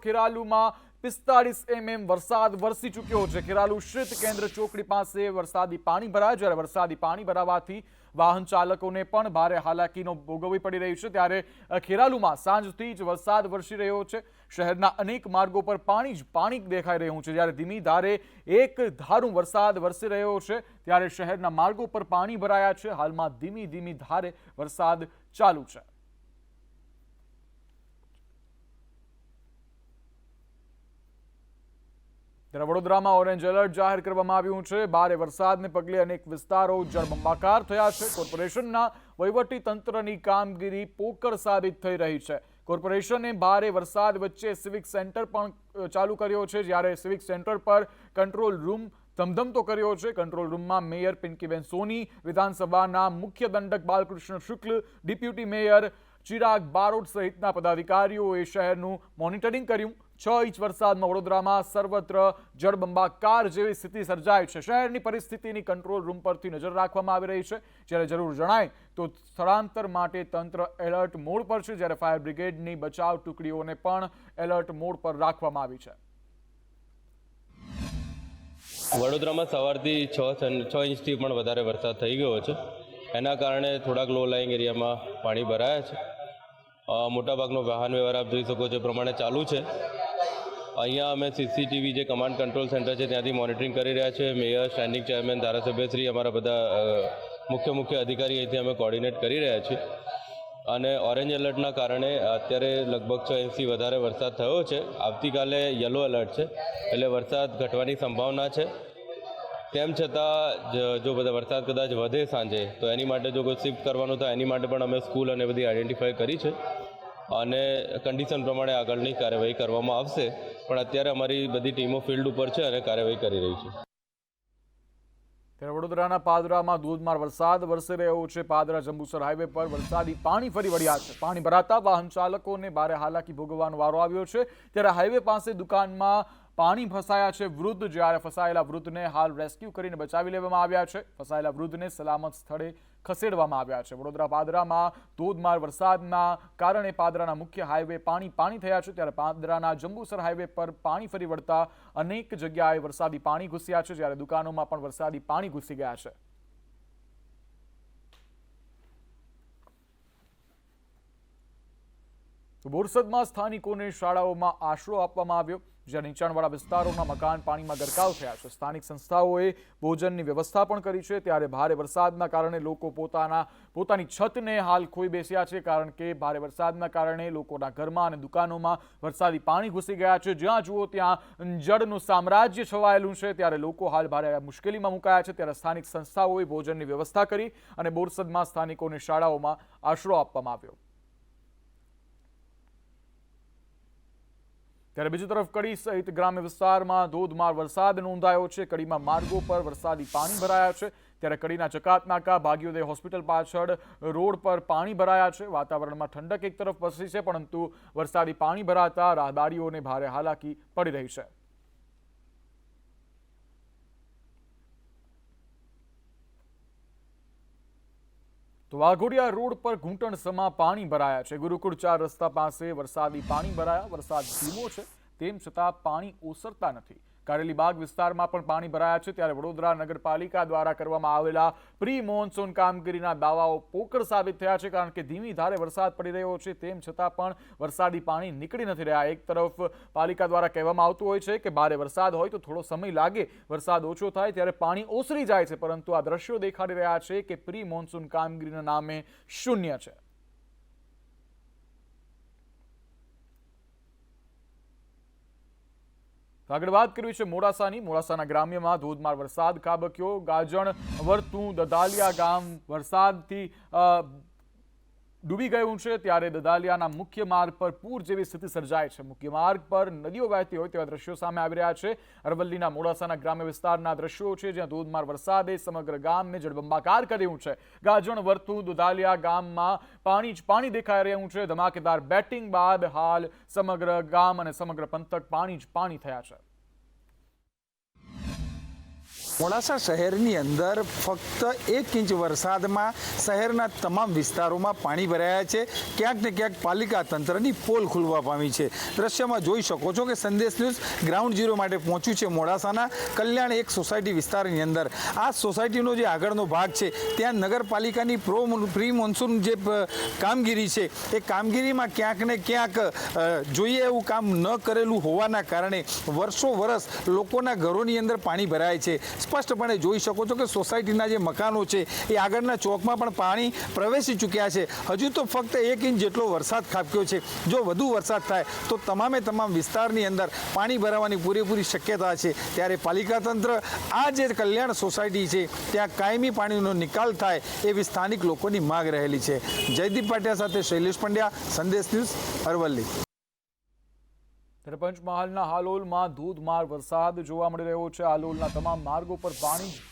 ખેરાલુમાં 45 mm વરસાદ વરસી ચૂક્યો છે। ખેરાલુ સ્થિત કેન્દ્ર ચોકડી પાસે વરસાદી પાણી ભરાયા, જ્યારે વરસાદી પાણી ભરાવાથી વાહન ચાલકોને પણ ભારે હાલાકીનો ભોગવવી પડી રહી છે। ત્યારે ખેરાલુમાં સાંજથી જ વરસાદ વરસી રહ્યો છે। શહેરના અનેક માર્ગો પર પાણી જ પાણી દેખાઈ રહ્યું છે। જ્યારે ધીમી ધારે એક ધારું વરસાદ વરસી રહ્યો છે, ત્યારે શહેરના માર્ગો પર પાણી ભરાયા છે। હાલમાં ધીમી ધીમી ધારે વરસાદ ચાલુ છે। ત્યારે વડોદરામાં ઓરેન્જ એલર્ટ જાહેર કરવામાં આવ્યું છે। ભારે વરસાદને પગલે અનેક વિસ્તારો જળબંબાકાર થયા છે। કોર્પોરેશનના વહીવટી તંત્રની કામગીરી પોકળ સાબિત થઈ રહી છે। કોર્પોરેશને ભારે વરસાદ વચ્ચે સિવિક સેન્ટર પણ ચાલુ કર્યો છે, જ્યારે સિવિક સેન્ટર પર કંટ્રોલ રૂમ ધમધમતો કર્યો છે। કંટ્રોલ રૂમમાં મેયર પિંકીબેન સોની, વિધાનસભાના મુખ્ય દંડક બાલકૃષ્ણ શુક્લ, ડેપ્યુટી મેયર ચિરાગ બારોટ સહિતના પદાધિકારીઓએ શહેરનું મોનિટરિંગ કર્યું। 6 ઇંચ વરસાદમાં વડોદરામાં સર્વત્ર જળબંબાકાર જેવી સ્થિતિ સર્જાઈ છે। શહેરની પરિસ્થિતિની કંટ્રોલ રૂમ પરથી નજર રાખવામાં આવી રહી છે। જ્યારે જરૂર જણાય તો સ્થળાંતર માટે તંત્ર એલર્ટ મોડ પર છે, જ્યારે ફાયર બ્રિગેડની બચાવ ટુકડીઓને પણ એલર્ટ મોડ પર રાખવામાં આવી છે। વડોદરામાં સવારથી 6 ઇંચથી પણ વધારે વરસાદ થઈ ગયો છે। એના કારણે થોડાક લો લાઇંગ એરિયામાં પાણી ભરાયા છે। મોટાભાગનો વાહન વ્યવહાર આપ જોઈ શકો છો પ્રમાણે ચાલુ છે। અહીંયા અમે સીસીટીવી જે કમાન્ડ કંટ્રોલ સેન્ટર છે ત્યાંથી મોનિટરિંગ કરી રહ્યા છે। મેયર, સ્ટેન્ડિંગ ચેરમેન, ધારાસભ્યશ્રી, અમારા બધા મુખ્ય અધિકારી અહીંથી અમે કોર્ડિનેટ કરી રહ્યા છીએ। અને ઓરેન્જ એલર્ટના કારણે અત્યારે લગભગ 6 ઇંચથી વધારે વરસાદ થયો છે। આવતીકાલે યલો એલર્ટ છે, એટલે વરસાદ ઘટવાની સંભાવના છે। તેમ છતાં જો બધા વરસાદ કદાચ વધે સાંજે તો એની માટે જો કોઈ શિફ્ટ કરવાનું થાય એની માટે પણ અમે સ્કૂલ અને બધી આઈડેન્ટિફાઈ કરી છે અને કન્ડિશન પ્રમાણે આગળની કાર્યવાહી કરવામાં આવશે। પણ અત્યારે અમારી બધી ટીમો ફિલ્ડ ઉપર છે અને કાર્યવાહી કરી રહી છે। ત્યારે વડોદરાના પાદરામાં ધોધમાર વરસાદ વરસી રહ્યો છે। પાદરા જંબુસર હાઈવે પર વરસાદી પાણી ફરી વળ્યા છે। પાણી ભરાતા વાહન ચાલકોને ભારે હાલાકી ભોગવવાનો વારો આવ્યો છે। ત્યારે હાઈવે પાસે દુકાનમાં પાણી ફસાયા છે વૃદ્ધ, જ્યારે ફસાયેલા વૃદ્ધને હાલ રેસ્ક્યુ કરીને બચાવી લેવામાં આવ્યા છે। ફસાયેલા વૃદ્ધને સલામત સ્થળે ખસેડવામાં આવ્યા છે। વડોદરા પાદરામાં ધોધમાર વરસાદના કારણે પાદરાના મુખ્ય હાઈવે પાણી થયા છે। ત્યારે પાદરાના જંબુસર હાઈવે પર પાણી ફરી વળતા અનેક જગ્યાએ વરસાદી પાણી ઘૂસ્યા છે, જ્યારે દુકાનોમાં પણ વરસાદી પાણી ઘૂસી ગયા છે। બોરસદમાં સ્થાનિકોને શાળાઓમાં આશરો આપવામાં આવ્યો, જ્યાં નીચાણવાળા વિસ્તારોના મકાન પાણીમાં ગરકાવ થયા છે। સ્થાનિક સંસ્થાઓએ ભોજનની વ્યવસ્થા પણ કરી છે। ત્યારે ભારે વરસાદના કારણે લોકો પોતાની છતને હાલ ખોઈ બેસ્યા છે, કારણ કે ભારે વરસાદના કારણે લોકોના ઘરમાં અને દુકાનોમાં વરસાદી પાણી ઘૂસી ગયા છે। જ્યાં જુઓ ત્યાં જળનું સામ્રાજ્ય છવાયેલું છે। ત્યારે લોકો હાલ ભારે મુશ્કેલીમાં મુકાયા છે। ત્યારે સ્થાનિક સંસ્થાઓએ ભોજનની વ્યવસ્થા કરી અને બોરસદમાં સ્થાનિકોને શાળાઓમાં આશરો આપવામાં આવ્યો। ત્યારે બીજી તરફ કડી સહિત ગ્રામ્ય વિસ્તારમાં ધોધમાર વરસાદ નોંધાયો છે। કડીમાં માર્ગો પર વરસાદી પાણી ભરાયા છે। ત્યારે કડીના ચકાતનાકા ભાગ્યોદય હોસ્પિટલ પાછળ રોડ પર પાણી ભરાયા છે। વાતાવરણમાં ઠંડક એક તરફ વસી છે, પરંતુ વરસાદી પાણી ભરાતા રાહદારીઓને ભારે હાલાકી પડી રહી છે। તો વાઘોડિયા રોડ પર ઘૂંટણસમાં પાણી ભરાયા છે। ગુરુકુળ 4 રસ્તા પાસે વરસાદી પાણી ભરાયા। વરસાદ ધીમો છે, તેમ છતાં પાણી ઓસરતા નથી। કારેલીબાગ વિસ્તારમાં પણ પાણી ભરાયા છે। ત્યારે વડોદરા નગરપાલિકા દ્વારા કરવામાં આવેલા પ્રી મોન્સૂન કામગીરીના દાવાઓ પોકળ સાબિત થયા છે, કારણ કે ધીમી ધારે વરસાદ પડી રહ્યો છે, તેમ છતાં પણ વરસાદી પાણી નીકળી નથી રહ્યા। એક તરફ પાલિકા દ્વારા કહેવામાં આવતું હોય છે કે ભારે વરસાદ હોય તો થોડો સમય લાગે, વરસાદ ઓછો થાય ત્યારે પાણી ઓસરી જાય છે, પરંતુ આ દ્રશ્યો દેખાડી રહ્યા છે કે પ્રી મોન્સૂન કામગીરીના નામે શૂન્ય છે। આગળ વાત કરવી છે મોડાસાના ગ્રામ્યમાં ધોધમાર વરસાદ ખાબક્યો। ગાજણ, વર્તું, દદાલિયા ગામ વરસાદથી ડૂબી ગયું છે। ત્યારે દદાલિયાના મુખ્ય માર્ગ પર પૂર જેવી સ્થિતિ સર્જાય છે। મુખ્ય માર્ગ પર નદીઓ વહેતી હોય તેવા દ્રશ્યો સામે આવી રહ્યા છે। અરવલ્લીના મોડાસાના ગ્રામ્ય વિસ્તારના દ્રશ્યો છે, જ્યાં ધોધમાર વરસાદે સમગ્ર ગામને જળબંબાકાર કર્યું છે। ગાજણ, વર્તું, દદાલિયા ગામમાં પાણી દેખાઈ રહ્યું છે। ધમાકેદાર બેટિંગ બાદ હાલ સમગ્ર ગામ અને સમગ્ર પંથક પાણી થયા છે। મોડાસા શહેરની અંદર ફક્ત 1 ઇંચ વરસાદમાં શહેરના તમામ વિસ્તારોમાં પાણી ભરાયા છે. ક્યાંક ને ક્યાંક પાલિકા તંત્રની પોલ ખુલવા પામી છે. દ્રશ્યમાં જોઈ શકો છો કે સંદેશ ન્યૂઝ ગ્રાઉન્ડ ઝીરો માટે પહોંચ્યું છે મોડાસાના કલ્યાણ એક સોસાયટી વિસ્તારની અંદર. આ સોસાયટીનો જે આગળનો ભાગ છે ત્યાં નગરપાલિકાની પ્રી મોન્સૂન જે કામગીરી છે એ કામગીરીમાં ક્યાંક ને ક્યાંક જોઈએ એવું કામ ન કરેલું હોવાના કારણે વર્ષો વર્ષ લોકોના ઘરોની અંદર પાણી ભરાય છે. સ્પષ્ટપણે જોઈ શકો છો કે સોસાયટીના જે મકાનો છે એ આગળના ચોકમાં પણ પાણી પ્રવેશી ચૂક્યા છે. હજુ તો ફક્ત 1 ઇંચ જેટલો વરસાદ ખાબક્યો છે. જો વધુ વરસાદ થાય તો તમામ વિસ્તારની અંદર પાણી ભરાવાની પૂરેપૂરી શક્યતા છે. ત્યારે પાલિકા તંત્ર આ જે કલ્યાણ સોસાયટી છે ત્યાં કાયમી પાણીનો નિકાલ થાય એવી સ્થાનિક લોકોની માંગ રહેલી છે. જયદીપ પાટિયા સાથે શૈલેષ પંડ્યા, સંદેશ ન્યૂઝ, અરવલ્લી. ત્યારે પંચમહાલના હાલોલમાં ધોધમાર વરસાદ જોવા મળી રહ્યો છે. હાલોલના તમામ માર્ગો પર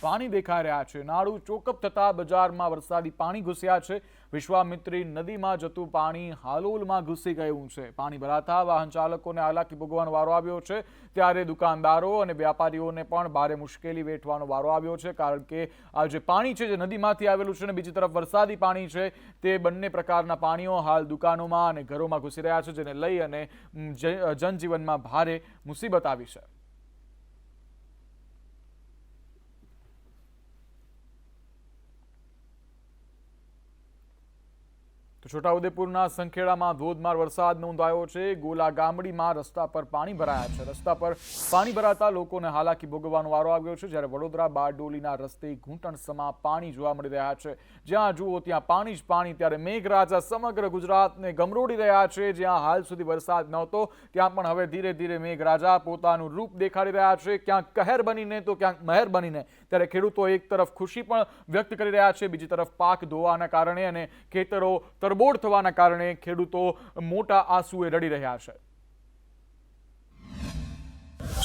પાણી દેખાઈ રહ્યા છે. નાળું ચોકઅપ થતા બજારમાં વરસાદી પાણી ઘૂસ્યા છે. વિશ્વામિત્રી નદીમાં જતું પાણી હાલોલમાં ઘૂસી ગયું છે. પાણી ભરાતા વાહન ચાલકોને હાલાકી ભોગવવાનો વારો આવ્યો છે. ત્યારે દુકાનદારો અને વ્યાપારીઓને પણ ભારે મુશ્કેલી વેઠવાનો વારો આવ્યો છે. કારણ કે આ જે પાણી છે જે નદીમાંથી આવેલું છે અને બીજી તરફ વરસાદી પાણી છે તે બંને પ્રકારના પાણીઓ હાલ દુકાનોમાં અને ઘરોમાં ઘૂસી રહ્યા છે, જેને લઈ અને જનજીવનમાં ભારે મુસીબત આવી છે. તો છોટાઉદેપુરના સંખેડામાં ધોધમાર વરસાદ નોંધાયો છે. ગોલા ગામડીમાં રસ્તા પર પાણી ભરાયા છે. રસ્તા પર પાણી ભરાતા લોકોને હાલાકી ભોગવવાનો વારો આવ્યો છે. જ્યારે વડોદરા બારડોલીના રસ્તે ઘૂંટણસમા પાણી જોવા મળી રહ્યા છે. જ્યાં જુઓ ત્યાં પાણી જ પાણી. ત્યારે મેઘરાજા સમગ્ર ગુજરાતને ગમરોડી રહ્યા છે. જ્યાં હાલ સુધી વરસાદ નહોતો ત્યાં પણ હવે ધીરે ધીરે મેઘરાજા પોતાનું રૂપ દેખાડી રહ્યા છે. ક્યાંક કહેર બનીને તો ક્યાંક મહેર બનીને. ત્યારે ખેડૂતો એક તરફ ખુશી પણ વ્યક્ત કરી રહ્યા છે, બીજી તરફ પાક ધોવાના કારણે અને ખેતરો બોડ થવાના કારણે ખેડૂતો મોટા આંસુએ રડી રહ્યા છે.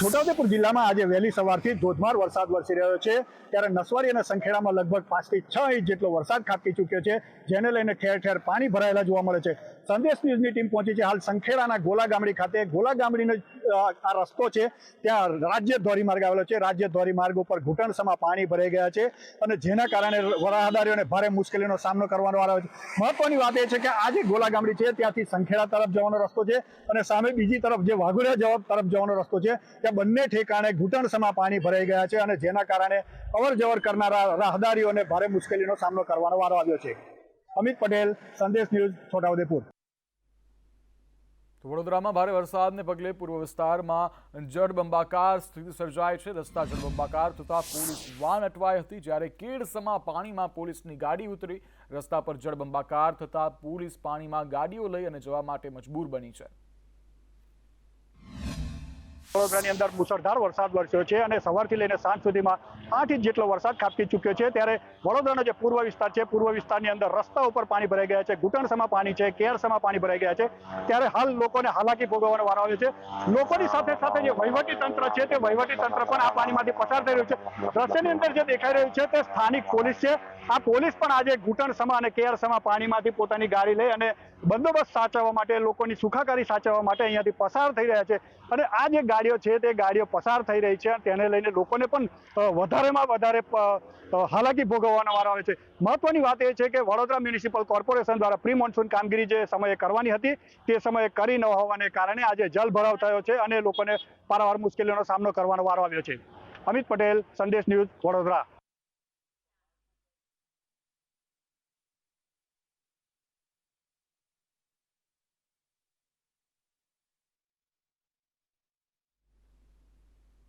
છોટાઉદેપુર જિલ્લામાં આજે વહેલી સવારથી ધોધમાર વરસાદ વરસી રહ્યો છે. ત્યારે નસવાડી અને સંખેડામાં લગભગ 5 થી 6 ઇંચ જેટલો વરસાદ ખાબકી ચૂક્યો છે, જેને લઈને ઠેર ઠેર પાણી ભરાયેલા જોવા મળે છે. સંદેશ ન્યૂઝની ટીમ પહોંચી છે હાલ સંખેડાના ગોલા ગામડી ખાતે. ગોલા ગામડીનો આ રસ્તો છે ત્યાં રાજ્ય ધોરીમાર્ગ આવેલો છે. રાજ્ય ધોરીમાર્ગ ઉપર ઘૂંટણસમાં પાણી ભરાઈ ગયા છે અને જેના કારણે રાહદારીઓને ભારે મુશ્કેલીનો સામનો કરવાનો આવે છે. મહત્વની વાત એ છે કે આ જે ગોલા ગામડી છે ત્યાંથી સંખેડા તરફ જવાનો રસ્તો છે અને સામે બીજી તરફ જે વાઘોડિયા તરફ જવાનો રસ્તો છે ત્યાં બંને ઠેકાણે ઘૂંટણસમાં પાણી ભરાઈ ગયા છે અને જેના કારણે અવર જવર કરનારા રાહદારીઓને ભારે મુશ્કેલીનો સામનો કરવાનો વારો આવ્યો છે. અમિત પટેલ, સંદેશ ન્યૂઝ, છોટાઉદેપુર. તો વડોદરામાં ભારે વરસાદને પગલે પૂર્વ વિસ્તારમાં જળબંબાકાર સ્થિતિ સર્જાય છે. રસ્તા જળબંબાકાર થતા પોલીસ વાન અટવાઈ હતી. જ્યારે કેડસમા પાણીમાં પોલીસની ગાડી ઉતરી. રસ્તા પર જળબંબાકાર થતા પોલીસ પાણીમાં ગાડીઓ લઈ અને જવા માટે મજબૂર બની છે. વડોદરાની અંદર મુશળધાર વરસાદ વરસ્યો છે અને સવારથી લઈને સાંજ સુધીમાં 8 ઇંચ જેટલો વરસાદ ખાબકી ચૂક્યો છે. ત્યારે વડોદરાનો જે પૂર્વ વિસ્તાર છે, પૂર્વ વિસ્તારની અંદર રસ્તા ઉપર પાણી ભરાઈ ગયા છે, ઘૂંટણસમાં પાણી છે, કેરસમાં પાણી ભરાઈ ગયા છે. ત્યારે હાલ લોકોને હાલાકી ભોગવવાનો વારો આવ્યો છે. લોકોની સાથે સાથે જે વહીવટી તંત્ર છે તે વહીવટી તંત્ર પણ આ પાણીમાંથી પસાર થઈ રહ્યું છે. દ્રશ્યની અંદર જે દેખાઈ રહ્યું છે તે સ્થાનિક પોલીસ છે. આ પોલીસ પણ આજે ઘૂંટણસમાં અને કેરસમાં પાણીમાંથી પોતાની ગાડી લઈ અને બંદોબસ્ત સાચવવા માટે, લોકોની સુખાકારી સાચવવા માટે અહીંયાથી પસાર થઈ રહ્યા છે. અને આ જે ગાડીઓ છે તે ગાડીઓ પસાર થઈ રહી છે તેને લઈને લોકોને પણ વધારેમાં વધારે હાલાકી ભોગવવાનો વારો આવે છે. મહત્વની વાત એ છે કે વડોદરા મ્યુનિસિપલ કોર્પોરેશન દ્વારા પ્રી મોન્સૂન કામગીરી જે સમયે કરવાની હતી તે સમયે કરી ન હોવાને કારણે આજે જલભરાવ થયો છે અને લોકોને પારાવાર મુશ્કેલીઓનો સામનો કરવાનો વારો આવ્યો છે. અમિત પટેલ, સંદેશ ન્યૂઝ, વડોદરા.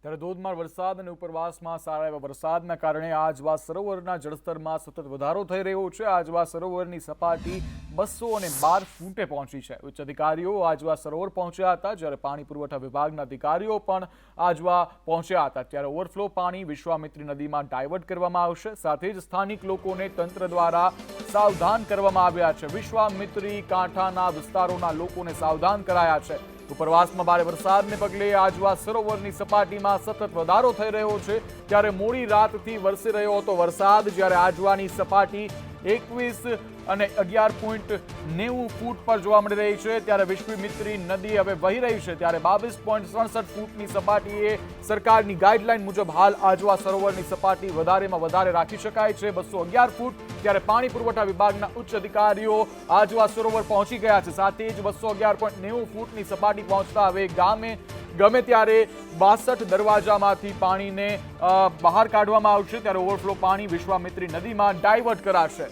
ત્યારે ધોધમાર વરસાદ અને ઉપરવાસમાં સારા એવા વરસાદના કારણે આજવા સરોવરના જળસ્તરમાં સતત વધારો થઈ રહ્યો છે. આજવા સરોવરની સપાટી 212 ફૂટે પહોંચી છે. ઉચ્ચ અધિકારીઓ આજવા સરોવર પહોંચ્યા હતા, જ્યારે પાણી પુરવઠા વિભાગના અધિકારીઓ પણ આજવા પહોંચ્યા હતા. ત્યારે ઓવરફ્લો પાણી વિશ્વામિત્રી નદીમાં ડાયવર્ટ કરવામાં આવશે. સાથે જ સ્થાનિક લોકોને તંત્ર દ્વારા સાવધાન કરવામાં આવ્યા છે. વિશ્વામિત્રી કાંઠાના વિસ્તારોના લોકોને સાવધાન કરાયા છે. ઉપરવાસમાં ભારે વરસાદને પગલે આજવા સરોવરની સપાટીમાં સતત વધારો થઈ રહ્યો છે. ત્યારે મોડી રાતથી વરસી રહ્યો હતો વરસાદ, જ્યારે આજવાની સપાટી 21 અને 11.90 ફૂટ પર જોવા મળી રહી છે, ત્યારે વિશ્વામિત્રી નદી હવે વહી રહી છે, ત્યારે 22.67 ફૂટની સપાટીએ સરકારની ગાઈડલાઈન મુજબ હાલ આજવા સરોવરની સપાટી વધારેમાં વધારે રાખી શકાય છે 211 ફૂટ, ત્યારે પાણી પુરવઠા વિભાગના ઉચ્ચ અધિકારીઓ આજવા સરોવર પહોંચી ગયા છે, સાથે જ 211.90 ફૂટની સપાટી પહોંચતા હવે ગમે ત્યારે 62 દરવાજામાંથી પાણીને બહાર કાઢવામાં આવશે, ત્યારે ઓવરફ્લો પાણી વિશ્વામિત્રી નદીમાં ડાયવર્ટ કરાશે.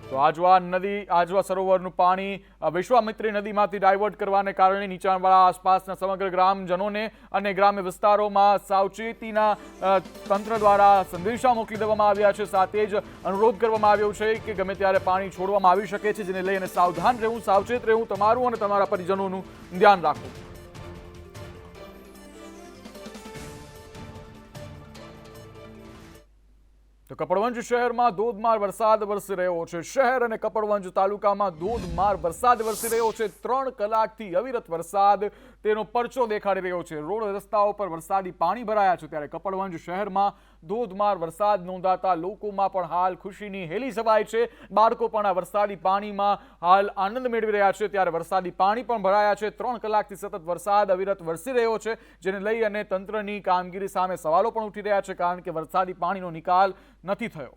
તો આજવા સરોવરનું પાણી વિશ્વામિત્રી નદીમાંથી ડાયવર્ટ કરવાને કારણે નીચાણવાળા આસપાસના સમગ્ર ગ્રામજનોને અને ગ્રામ્ય વિસ્તારોમાં સાવચેતીના તંત્ર દ્વારા સંદેશા મોકલી દેવામાં આવ્યા છે, સાથે જ અનુરોધ કરવામાં આવ્યો છે કે ગમે ત્યારે પાણી છોડવામાં આવી શકે છે, જેને લઈને સાવધાન રહેવું, સાવચેત રહેવું, તમારું અને તમારા પરિજનોનું ધ્યાન રાખવું. તો કપડવંજ શહેરમાં ધોધમાર વરસાદ વરસી રહ્યો છે. શહેર અને કપડવંજ તાલુકામાં ધોધમાર વરસાદ વરસી રહ્યો છે. 3 કલાકથી અવિરત વરસાદ તેનો પરચો દેખાડી રહ્યો છે. રોડ રસ્તાઓ પર વરસાદી પાણી ભરાયા છે, ત્યારે કપડવંજ શહેરમાં ધોધમાર વરસાદ નોંધાતા લોકોમાં પણ હાલ ખુશીની હેલી છવાઈ છે. બાળકો પણ આ વરસાદી પાણીમાં હાલ આનંદ મેળવી રહ્યા છે, ત્યારે વરસાદી પાણી પણ ભરાયા છે. 3 કલાકથી સતત વરસાદ અવિરત વરસી રહ્યો છે, જેને લઈ અને તંત્રની કામગીરી સામે સવાલો પણ ઉઠી રહ્યા છે, કારણ કે વરસાદી પાણીનો નિકાલ નથી થયો.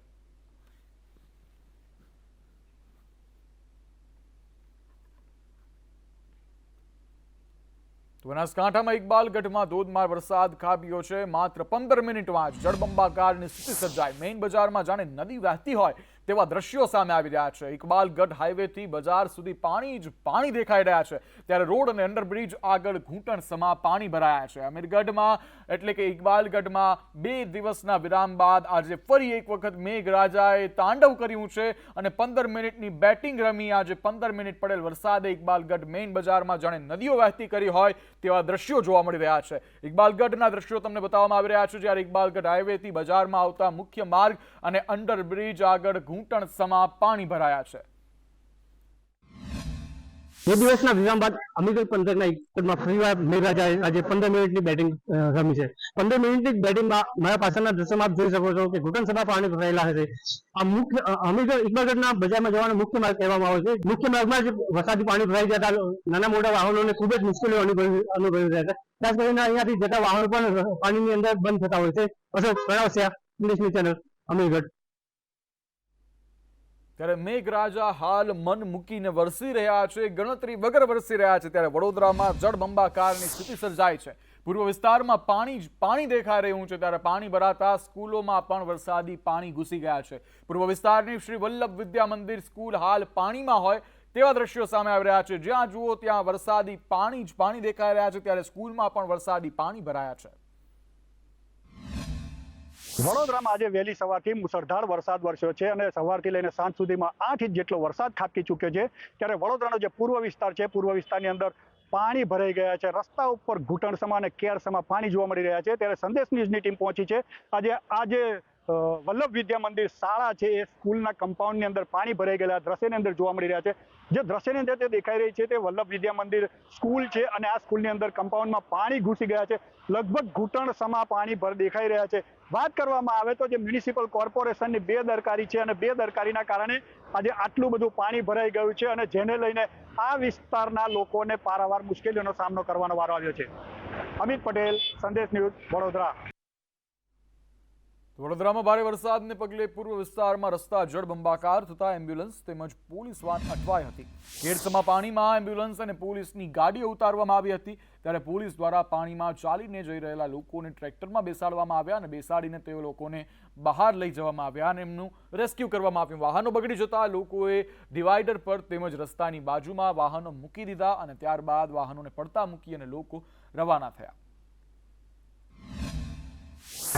બનાસકાંઠામાં ઇકબાલગઢમાં ધોધમાર વરસાદ ખાબક્યો છે. માત્ર 15 મિનિટમાં જ જળબંબાકારની સ્થિતિ સર્જાઈ. મેઇન બજારમાં જાણે નદી વહેતી હોય તેવા દ્રશ્યો સામે આવી રહ્યા છે. ઇકબાલગઢ હાઈવેથી બજાર સુધી પાણી જ પાણી દેખાઈ રહ્યા છે, ત્યારે રોડ અને અંડરબ્રિજ આગળ ઘૂંટણસમા પાણી ભરાયા છે. અમીરગઢમાં એટલે કે ઇકબાલગઢમાં 2 દિવસના વિરામ બાદ આજે ફરી એક વખત મેઘરાજાએ તાંડવ કર્યું છે અને 15 મિનિટની બેટિંગ રમી આજે 15 મિનિટ પડેલ વરસાદે ઇકબાલગઢ મેઇન બજારમાં જાણે નદીઓ વહેતી કરી હોય તેવા દ્રશ્યો જોવા મળી રહ્યા છે. ઇકબાલગઢના દ્રશ્યો તમને બતાવવામાં આવી રહ્યા છે, જ્યારે ઇકબાલગઢ હાઈવેથી બજારમાં આવતા મુખ્ય માર્ગ અને અંડરબ્રિજ આગળ ઘૂંટણસમા પાણી ભરાયા છે. 2 દિવસના વિરામ બાદ અમીરગઢ પંથકના ઇકબાલગઢમાં ફરીવાર મેઘરાજાએ આજે 15 મિનિટની બેટિંગ રમી છે. 15 મિનિટની બેટિંગમાં મારા પાછળના દ્રશ્યમાં આપ જોઈ શકો છો કે ઘૂંટણસમા પાણી ભરાયેલા છે. આ મુખ્ય અમીરગઢ ઇકબાલગઢના બજારમાં જવાનો મુખ્ય માર્ગ કહેવામાં આવે છે. મુખ્ય માર્ગમાં જ વરસાદી પાણી ભરાઈ જતા નાના મોટા વાહનોને ખૂબ જ મુશ્કેલીઓ અનુભવી રહ્યા છે. ખાસ કરીને અહીંયાથી જતા વાહનો પણ પાણીની અંદર બંધ થતા હોય છે. અશોક પ્રણાવસિયા, ઇંગ્લિશની ચેનલ, અમીરગઢ. ત્યારે મેઘરાજા હાલ મન મૂકીને વરસી રહ્યા છે, ગણતરી વગર વરસી રહ્યા છે. ત્યારે વડોદરામાં જળબંબાકારની સ્થિતિ સર્જાઈ છે. પૂર્વ વિસ્તારમાં પાણી દેખાઈ રહ્યું છે, ત્યારે પાણી ભરાતા સ્કૂલોમાં પણ વરસાદી પાણી ઘૂસી ગયા છે. પૂર્વ વિસ્તારની શ્રી વલ્લભ વિદ્યા મંદિર સ્કૂલ હાલ પાણીમાં હોય તેવા દ્રશ્યો સામે આવી રહ્યા છે. જ્યાં જુઓ ત્યાં વરસાદી પાણી દેખાઈ રહ્યા છે, ત્યારે સ્કૂલમાં પણ વરસાદી પાણી ભરાયા છે. વડોદરામાં આજે વહેલી સવારથી મુસળધાર વરસાદ વરસ્યો છે અને સવારથી લઈને સાંજ સુધીમાં 8 ઇંચ જેટલો વરસાદ ખાબકી ચૂક્યો છે. ત્યારે વડોદરાનો જે પૂર્વ વિસ્તાર છે, પૂર્વ વિસ્તારની અંદર પાણી ભરાઈ ગયા છે. રસ્તા ઉપર ઘૂંટણસમા અને કેરસમા પાણી જોવા મળી રહ્યા છે. ત્યારે સંદેશ ન્યૂઝની ટીમ પહોંચી છે. આજે વલ્લભ વિદ્યા મંદિર શાળા છે, એ સ્કૂલના કમ્પાઉન્ડની અંદર પાણી ભરાઈ ગયેલા દ્રશ્યની અંદર જોવા મળી રહ્યા છે. જે દ્રશ્યની અંદર તે દેખાઈ રહી છે તે વલ્લભ વિદ્યા મંદિર સ્કૂલ છે અને આ સ્કૂલની અંદર કમ્પાઉન્ડમાં પાણી ઘૂસી ગયા છે. લગભગ ઘૂંટણસમા પાણી દેખાઈ રહ્યા છે. વાત કરવામાં આવે તો જે મ્યુનિસિપલ કોર્પોરેશનની બેદરકારી છે અને બેદરકારીના કારણે આજે આટલું બધું પાણી ભરાઈ ગયું છે અને જેને લઈને આ વિસ્તારના લોકોને પારાવાર મુશ્કેલીઓનો સામનો કરવાનો વારો આવ્યો છે. અમિત પટેલ, સંદેશ ન્યૂઝ, વડોદરા. વડોદરામાં ભારે વરસાદને પગલે પૂર્વ વિસ્તારમાં રસ્તા જળબંબાકાર થતા એમ્બ્યુલન્સ તેમજ પોલીસ વાન અટવાઈ હતી. કેરસમા પાણીમાં એમ્બ્યુલન્સ અને પોલીસની ગાડીઓ ઉતારવામાં આવી હતી, ત્યારે પોલીસ દ્વારા પાણીમાં ચાલીને જઈ રહેલા લોકોને ટ્રેક્ટરમાં બેસાડવામાં આવ્યા અને બેસાડીને તેઓ લોકોને બહાર લઈ જવામાં આવ્યા અને એમનું રેસ્ક્યુ કરવામાં આવ્યું. વાહનો બગડી જતા લોકોએ ડિવાઈડર પર તેમજ રસ્તાની બાજુમાં વાહનો મૂકી દીધા અને ત્યારબાદ વાહનોને પડતા મૂકી અને લોકો રવાના થયા.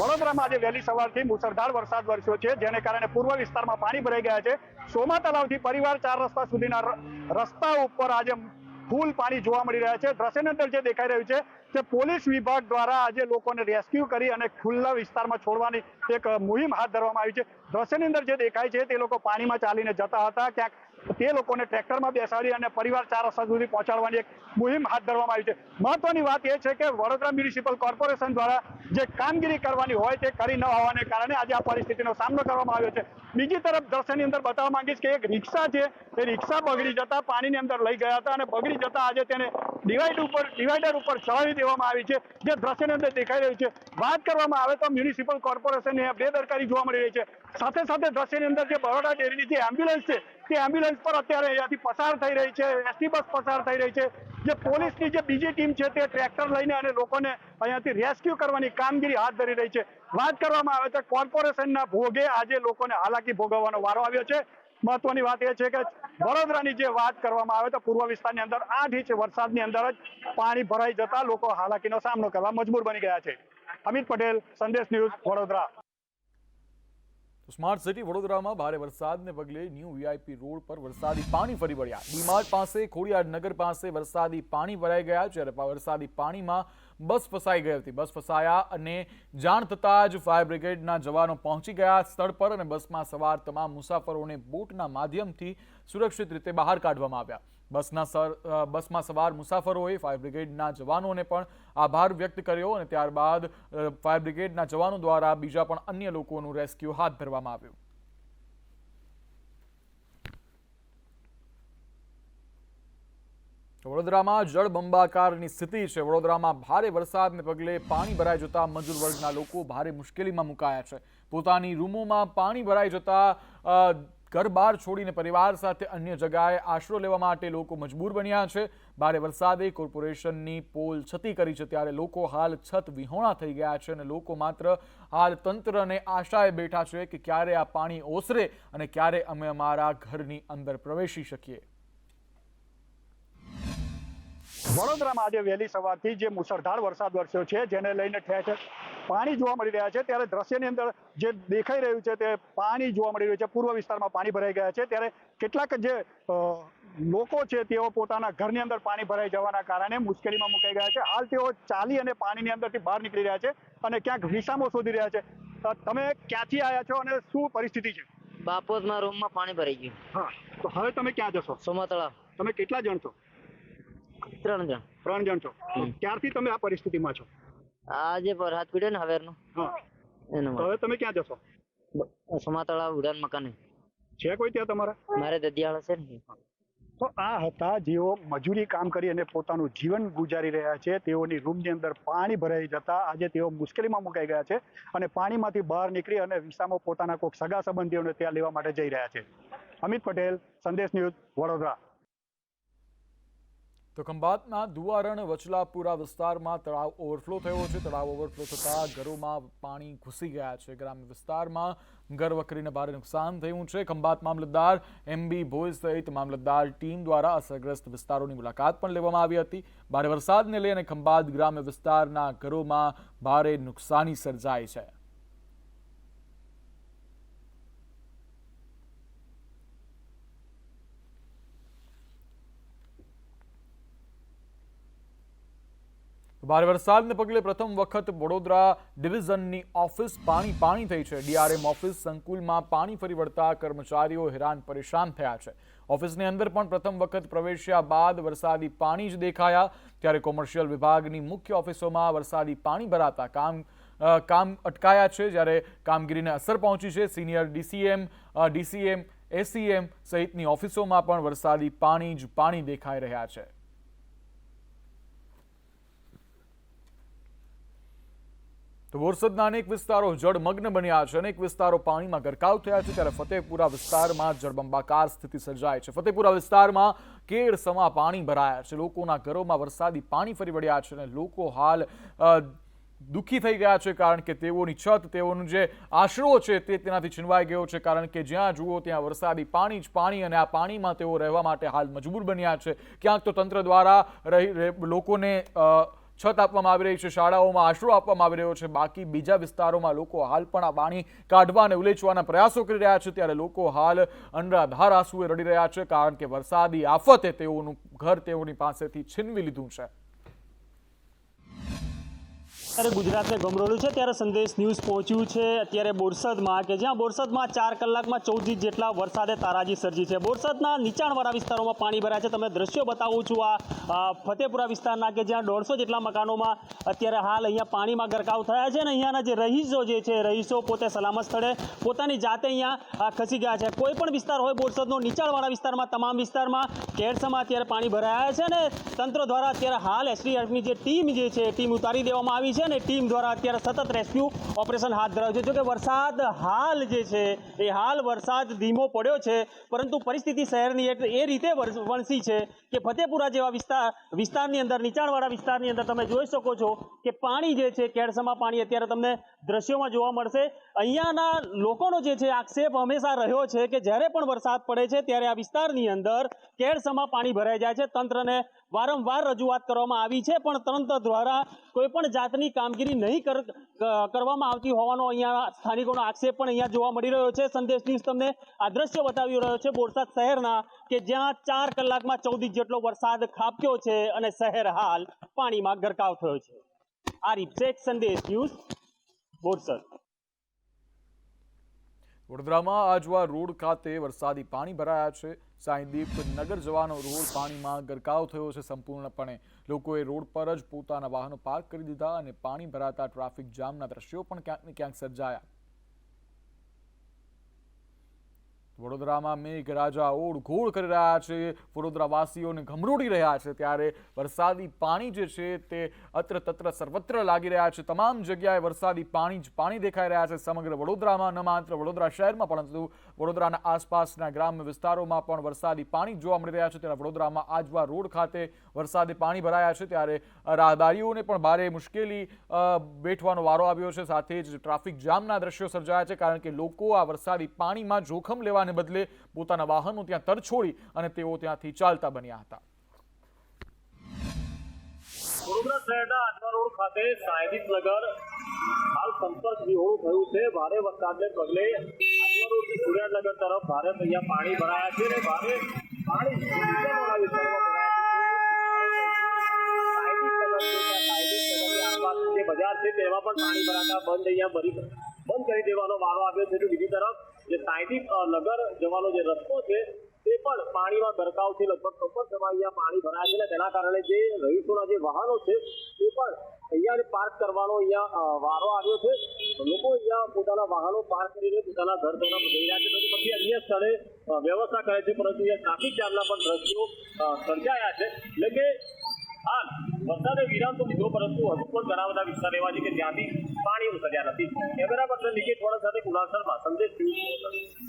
વડોદરામાં આજે વહેલી સવારથી મુસળધાર વરસાદ વરસ્યો છે, જેને કારણે પૂર્વ વિસ્તારમાં પાણી ભરાઈ ગયા છે. સોમા તલાવથી પરિવાર 4 રસ્તા સુધીના રસ્તા ઉપર આજે ફૂલ પાણી જોવા મળી રહ્યા છે. દ્રશ્યની અંદર જે દેખાઈ રહ્યું છે તે પોલીસ વિભાગ દ્વારા આજે લોકોને રેસ્ક્યુ કરી અને ખુલ્લા વિસ્તારમાં છોડવાની એક મુહિમ હાથ ધરવામાં આવી છે. દ્રશ્યની અંદર જે દેખાય છે તે લોકો પાણીમાં ચાલીને જતા હતા, ક્યાંક તે લોકોને ટ્રેક્ટરમાં બેસાડી અને પરિવાર 4 રસ્તા સુધી પહોંચાડવાની એક મુહિમ હાથ ધરવામાં આવી છે. મહત્વની વાત એ છે કે વડોદરા મ્યુનિસિપલ કોર્પોરેશન દ્વારા જે કામગીરી કરવાની હોય તે કરી ન હોવાને કારણે આજે આ પરિસ્થિતિનો સામનો કરવામાં આવ્યો છે. બીજી તરફ દ્રશ્યની અંદર બતાવવા માંગીશ કે એક રિક્ષા છે એ રિક્ષા બગડી જતા પાણીની અંદર લઈ ગયા હતા અને બગડી જતા આજે તેને ડિવાઈડર ઉપર ચડાવી દેવામાં આવી છે, જે દ્રશ્યની અંદર દેખાઈ રહ્યું છે. વાત કરવામાં આવે તો મ્યુનિસિપલ કોર્પોરેશનની બેદરકારી જોવા મળી રહી છે. સાથે સાથે દ્રશ્યની અંદર જે બરોડા ડેરીની જે એમ્બ્યુલન્સ છે તે એમ્બ્યુલન્સ પર અત્યારે અહીંયાથી પસાર થઈ રહી છે, એસટી બસ પસાર થઈ રહી છે. જે પોલીસની જે બીજી ટીમ છે તે ટ્રેક્ટર લઈને અને લોકોને અહીંયાથી રેસ્ક્યુ કરવાની કામગીરી હાથ ધરી રહી છે. વાત કરવામાં આવે તો કોર્પોરેશનના ભોગે આજે લોકોને હાલાકી ભોગવવાનો વારો આવ્યો છે. મહત્વની વાત એ છે કે વડોદરાની જે વાત કરવામાં આવે તો પૂર્વ વિસ્તારની અંદર 8 ઇંચ વરસાદની અંદર જ પાણી ભરાઈ જતા લોકો હાલાકીનો સામનો કરવા મજબૂર બની ગયા છે. અમિત પટેલ, સંદેશ ન્યૂઝ, વડોદરા. સ્માર્ટ સિટી વડોદરામાં ભારે વરસાદને પગલે ન્યૂ વીઆઈપી રોડ પર વરસાદી પાણી ફરી વળ્યા. ડીમાર્ટ પાસે ખોડિયાર નગર પાસે વરસાદી પાણી ભરાઈ ગયા, જ્યારે વરસાદી પાણીમાં બસ ફસાઈ ગઈ હતી. બસ ફસાયા અને જાણ થતાં જ ફાયર બ્રિગેડના જવાનો પહોંચી ગયા સ્થળ પર અને બસમાં સવાર તમામ મુસાફરોને બોટના માધ્યમથી સુરક્ષિત રીતે બહાર કાઢવામાં આવ્યા. બસમાં સવાર મુસાફરોએ ફાયર બ્રિગેડના જવાનોને પણ આભાર વ્યક્ત કર્યો અને ત્યારબાદ ફાયર બ્રિગેડના જવાનો દ્વારા બીજા પણ અન્ય લોકોનું રેસ્ક્યુ હાથ ધરવામાં આવ્યું. વડોદરામાં જળબંબાકારની સ્થિતિ છે. વડોદરામાં ભારે વરસાદને પગલે પાણી ભરાઈ જતા મજૂર વર્ગના લોકો ભારે મુશ્કેલીમાં મુકાયા છે. પોતાની રૂમોમાં પાણી ભરાઈ જતા ઘર બહાર છોડીને પરિવાર સાથે અન્ય જગ્યાએ આશરો લેવા માટે લોકો મજબૂર બન્યા છે. ભારે વરસાદે કોર્પોરેશનની પોલ છતી કરી છે, ત્યારે લોકો હાલ છત વિહોણા થઈ ગયા છે અને લોકો માત્ર હાલ તંત્રને આશાએ બેઠા છે કે ક્યારે આ પાણી ઓસરે અને ક્યારે અમે અમારા ઘરની અંદર પ્રવેશી શકીએ. વડોદરામાં આજે વહેલી સવારથી જે મુશળધાર વરસાદ વરસ્યો છે, જેને લઈને ઠેર ઠેર પાણી જોવા મળી રહ્યા છે. ત્યારે દ્રશ્યની અંદર જે દેખાઈ રહ્યું છે તે પાણી જોવા મળી રહ્યું છે. પૂર્વ વિસ્તારમાં પાણી ભરાઈ ગયા છે, ત્યારે કેટલાક જે લોકો છે તેઓ પોતાના ઘરની અંદર પાણી ભરાઈ જવાના કારણે મુશ્કેલીમાં મુકાઈ ગયા છે. હાલ તેઓ ચાલી અને પાણીની અંદરથી બહાર નીકળી રહ્યા છે અને ક્યાંક વિસામો શોધી રહ્યા છે. તમે ક્યાંથી આવ્યા છો અને શું પરિસ્થિતિ છે? બાપોદમાં રૂમમાં પાણી ભરાઈ ગયું. હા, તો હવે તમે ક્યાં જશો? સોમાતળા. તમે કેટલા જણ છો? 3 જણ. 3 જણ છો. ક્યારથી તમે આ પરિસ્થિતિમાં છો? આજે પર હાથ પીડ્યો ને હવેરનો. હા, એનો તો હવે તમે ક્યાં જશો? સોમાતળા ઉડાન મકાને. છે કોઈ ત્યાં તમારા? મારે દદિયાળા છે ને. તો આ હતા જેઓ મજૂરી કામ કરી અને પોતાનું જીવન ગુજારી રહ્યા છે. તેઓની રૂમની અંદર પાણી ભરાઈ જતા આજે તેઓ મુશ્કેલીમાં મુકાઈ ગયા છે અને પાણીમાંથી બહાર નીકળી અને વિસામો પોતાના કોઈક સગા સંબંધીઓને ત્યાં લેવા માટે જઈ રહ્યા છે. અમિત પટેલ, સંદેશ ન્યૂઝ, વડોદરા. તો ખંભાતના દુવારણ વચલાપુરા વિસ્તારમાં તળાવ ઓવરફ્લો થયો છે. તળાવ ઓવરફ્લો થતાં ઘરોમાં પાણી ઘૂસી ગયા છે. ગ્રામ્ય વિસ્તારમાં ઘર વખરીને ભારે નુકસાન થયું છે. ખંભાત મામલતદાર MB ભોજ સહિત મામલતદાર ટીમ દ્વારા અસરગ્રસ્ત વિસ્તારોની મુલાકાત પણ લેવામાં આવી હતી. ભારે વરસાદને લઈને ખંભાત ગ્રામ્ય વિસ્તારના ઘરોમાં ભારે નુકસાની સર્જાઈ છે. ભારે વરસાદને પગલે પ્રથમ વખત વડોદરા ડિવિઝનની ઓફિસ પાણી થઈ છે. DRM ઓફિસ સંકુલમાં પાણી ફરી વળતા કર્મચારીઓ હેરાન પરેશાન થયા છે. ઓફિસની અંદર પણ પ્રથમ વખત પ્રવેશ્યા બાદ વરસાદી પાણી જ દેખાયા, ત્યારે કોમર્શિયલ વિભાગની મુખ્ય ઓફિસોમાં વરસાદી પાણી ભરાતા કામ અટકાયા છે, જ્યારે કામગીરીને અસર પહોંચી છે. સિનિયર DCM, ACM સહિતની ઓફિસોમાં પણ વરસાદી પાણી દેખાઈ રહ્યા છે. તો બોરસદના અનેક વિસ્તારો જળમગ્ન બન્યા છે. અનેક વિસ્તારો પાણીમાં ગરકાવ થયા છે, ત્યારે ફતેપુરા વિસ્તારમાં જળબંબાકાર સ્થિતિ સર્જાઈ છે. ફતેપુરા વિસ્તારમાં કેડસમા પાણી ભરાયા છે. લોકોના ઘરોમાં વરસાદી પાણી ફરી વળ્યા છે અને લોકો હાલ દુઃખી થઈ ગયા છે, કારણ કે તેઓની છત, તેઓનો જે આશરો છે તે તેનાથી છીનવાઈ ગયો છે, કારણ કે જ્યાં જુઓ ત્યાં વરસાદી પાણી જ પાણી અને આ પાણીમાં તેઓ રહેવા માટે હાલ મજબૂર બન્યા છે. ક્યાંક તો તંત્ર દ્વારા લોકોને છત આપવામાં આવી રહી છે, શાળાઓમાં આશરો આપવામાં આવી રહ્યો છે, બાકી બીજા વિસ્તારોમાં લોકો હાલ પણ આ પાણી કાઢવા અને ઉલેચવાના પ્રયાસો કરી રહ્યા છે. ત્યારે લોકો હાલ અનરાધાર આંસુએ રડી રહ્યા છે, કારણ કે વરસાદી આફતે તેઓનું ઘર તેઓની પાસેથી છીનવી લીધું છે. અત્યારે ગુજરાતને ગમરોળ્યું છે ત્યારે સંદેશ ન્યૂઝ પહોંચ્યું છે અત્યારે બોરસદમાં કે જ્યાં બોરસદમાં 4 કલાકમાં 14 ઇંચ જેટલા વરસાદે તારાજી સર્જી છે. બોરસદના નીચાણવાળા વિસ્તારોમાં પાણી ભરાયા છે. તમે દ્રશ્યો બતાવું છું આ ફતેપુરા વિસ્તારના કે જ્યાં 150 જેટલા મકાનોમાં અત્યારે હાલ અહીંયા પાણીમાં ગરકાવ થયા છે અને અહીંયાના જે રહીશો જે છે રહીશો પોતે સલામત સ્થળે પોતાની જાતે અહીંયા ખસી ગયા છે. કોઈ પણ વિસ્તાર હોય બોરસદનો નીચાણવાળા વિસ્તારમાં તમામ વિસ્તારમાં કેડસમાં અત્યારે પાણી ભરાયા છે અને તંત્ર દ્વારા અત્યારે હાલ એસડીઆરએફની જે ટીમ જે છે ટીમ ઉતારી દેવામાં આવી છે અને ટીમ દ્વારા અત્યારે સતત રેસ્ક્યુ ઓપરેશન હાથ ધરાયું છે. જોકે વરસાદ હાલ જે છે એ હાલ વરસાદ ધીમો પડ્યો છે પરંતુ પરિસ્થિતિ શહેરની એ રીતે વણસી છે કે ફતેપુરા જેવા વિસ્તારની અંદર નીચાણવાળા વિસ્તારની અંદર તમે જોઈ શકો છો કે પાણી જે છે કેડસમાં પાણી અત્યારે તમને દ્રશ્યોમાં જોવા મળશે. અહીંયાના લોકોનો જે છે આક્ષેપ હંમેશા રહ્યો છે કે જ્યારે પણ વરસાદ પડે છે ત્યારે આ વિસ્તારની અંદર કેડસમાં પાણી ભરાઈ જાય છે. તંત્રને વારંવાર રજૂઆત કરવામાં આવી છે પણ તંત્ર દ્વારા કોઈ પણ જાતની કામગીરી નહીં કરવામાં આવતી હોવાનો અહીંયા સ્થાનિકોનો આક્ષેપ પણ અહીંયા જોવા મળી રહ્યો છે. સંદેશ ન્યૂઝ તમને આ દ્રશ્ય બતાવી રહ્યો છે બોરસદ શહેરના કે જ્યાં 4 કલાકમાં 14 ઇંચ જેટલો વરસાદ ખાબક્યો છે અને શહેર હાલ પાણીમાં ગરકાવ થયો છે. આરીફ શેખ, સંદેશ ન્યૂઝ, બોરસદ. વડોદરામાં આજવા રોડ ખાતે વરસાદી પાણી ભરાયા છે. સાંઈદીપ નગર જવાનો રોડ પાણીમાં ગરકાવ થયો છે સંપૂર્ણપણે. લોકોએ રોડ પર જ પોતાના વાહનો પાર્ક કરી દીધા અને પાણી ભરાતા ટ્રાફિક જામના દ્રશ્યો પણ ક્યાંક ને ક્યાંક સર્જાયા. વડોદરામાં મેઘરાજા ઓળઘોળ કરી રહ્યા છે. વડોદરાવાસીઓને ગમરોડી રહ્યા છે ત્યારે વરસાદી પાણી જે છે તે અત્ર તત્ર સર્વત્ર લાગી રહ્યા છે. તમામ જગ્યાએ વરસાદી પાણી જ પાણી દેખાઈ રહ્યા છે સમગ્ર વડોદરામાં. ન માત્ર વડોદરા શહેરમાં પરંતુ વડોદરાના આસપાસના ગ્રામ્ય વિસ્તારોમાં પણ વરસાદી પાણી જોવા મળી રહ્યા છે. ત્યારે વડોદરામાં આજવા રોડ ખાતે વરસાદી પાણી ભરાયા છે ત્યારે રાહદારીઓને પણ ભારે મુશ્કેલી વેઠવાનો વારો આવ્યો છે. સાથે જ ટ્રાફિક જામના દ્રશ્યો સર્જાયા છે કારણ કે લોકો આ વરસાદી પાણીમાં જોખમ લેવાને બદલે પોતાના વાહનો ત્યાં તરછોડી અને તેઓ ત્યાંથી ચાલતા બન્યા હતા. વડોદરા શહેરના આજવા રોડ ખાતે સાંઈદીપ નગર હાલ સંપર્ક વિહોણું થયું છે. ભારે વરસાદને પગલે આજવા રોડથી સુરેન્દ્રનગર તરફ ભારે અહીંયા પાણી ભરાયા છે અને ભારે પાણી નીચાણવાળા વિસ્તારમાં ભરાયા છે. જે બજાર છે તેમાં પણ પાણી ભરાતા બંધ કરી દેવાનો વારો આવ્યો છે. બીજી તરફ જે સાંઈદીપ નગર જવાનો જે રસ્તો છે તે પણ પાણીમાં ગરકાવથી લગભગ કમર સમા અહીંયા પાણી ભરાય છે અને તેના કારણે જે રહીશોના જે વાહનો છે તે પણ અહીંયા પાર્ક કરવાનો અહીંયા વારો આવ્યો છે. લોકો અહીંયા પોતાના વાહનો પાર્ક કરીને પોતાના ઘર તરફ જઈ રહ્યા છે પછી અન્ય સ્થળે વ્યવસ્થા કરે છે પરંતુ અહીંયા ટ્રાફિક જામના પણ દ્રશ્યો સર્જાયા છે. એટલે કે હાલ વરસાદે વિરામ તો લીધો પરંતુ હજુ પણ ઘણા બધા વિસ્તાર એવા છે કે ત્યાંથી પાણી ઉતર્યા નથી. કેમેરા પર્સન નિકેત વડા સાથે કુણાલ શર્મા, સંદેશ ન્યૂઝ.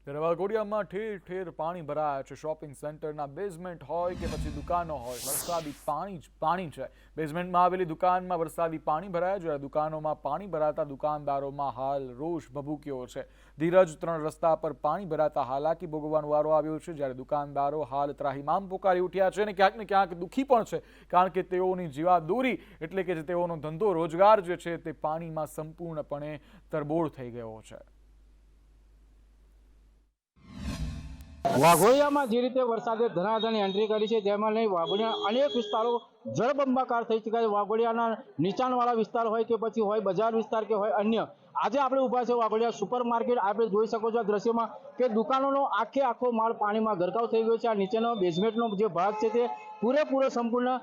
ત્યારે વાઘોડિયામાં ઠેર ઠેર પાણી ભરાયા છે. શોપિંગ સેન્ટરના બેઝમેન્ટ હોય કે પછી દુકાનો હોય વરસાદી પાણી જ પાણી છે. બેઝમેન્ટમાં આવેલી દુકાનમાં વરસાદી પાણી ભરાયા જ્યારે દુકાનોમાં પાણી ભરાતા દુકાનદારોમાં હાલ રોષ ભભૂક્યો છે. ધીરજ 3 રસ્તા પર પાણી ભરાતા હાલાકી ભોગવવાનો વારો આવ્યો છે જ્યારે દુકાનદારો હાલ ત્રાહિમામ પોકારી ઉઠ્યા છે અને ક્યાંક ને ક્યાંક દુઃખી પણ છે કારણ કે તેઓની જીવાદોરી એટલે કે તેઓનો ધંધો રોજગાર જે છે તે પાણીમાં સંપૂર્ણપણે તરબોળ થઈ ગયો છે. વાઘોડિયામાં જે રીતે વરસાદે ધનાધન એન્ટ્રી કરી છે તેમાં લઈ વાઘોડિયા અનેક વિસ્તારો જળબંબાકાર થઈ ચૂક્યા છે. વાઘોડિયાના નીચાણવાળા વિસ્તાર હોય કે પછી હોય બજાર વિસ્તાર કે હોય અન્ય. આજે આપણે ઊભા છે વાઘોડિયા સુપર માર્કેટ. આપણે જોઈ શકો છો આ દ્રશ્યમાં કે દુકાનોનો આખો માળ પાણીમાં ગરકાવ થઈ ગયો છે. આ નીચેનો બેઝમેન્ટનો જે ભાગ છે તે પૂરેપૂરો સંપૂર્ણ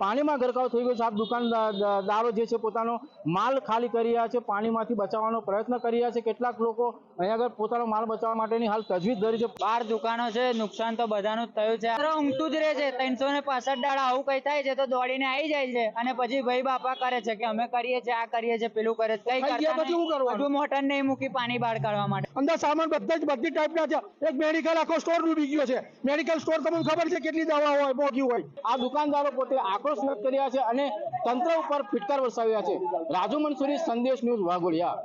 પાણીમાં ગરકાવ થઈ ગયો છે. આ દુકાનદારો જે છે પોતાનો માલ ખાલી કરી રહ્યા છે, પાણીમાંથી બચાવવાનો પ્રયત્ન કરી રહ્યા છે. કેટલાક લોકો અહીંયા આગળ પોતાનો માલ બચાવવા માટેની હાલ તજવીજ ધરી છે. 12 દુકાનો છે, નુકસાન તો બધાનું જ થયું છે. ઊંઘતું જ રહે છે. 365 દાડા આવું કઈ થાય છે તો દોડીને આવી જાય છે અને પછી ભાઈ બાપા કરે છે કે અમે કરીએ છીએ, આ કરીએ છીએ, પેલું કરે છે. કઈ કરતા બધું મોટર નહીં મૂકી પાણી બહાર કાઢવા માટે. અંદર સામાન બધી ટાઈપના છે. એક મેડિકલ આખો સ્ટોર ડૂબી ગયો છે. મેડિકલ સ્ટોર તમને ખબર છે કેટલી દવા હોય મોંઘી હોય. આ દુકાનદારો પોતે આક્રોશ વ્યક્ત કર્યા છે અને તંત્ર ઉપર ફિટકાર વરસાવ્યા છે. રાજુ મંસૂરી, સંદેશ ન્યૂઝ, વાઘોડિયા.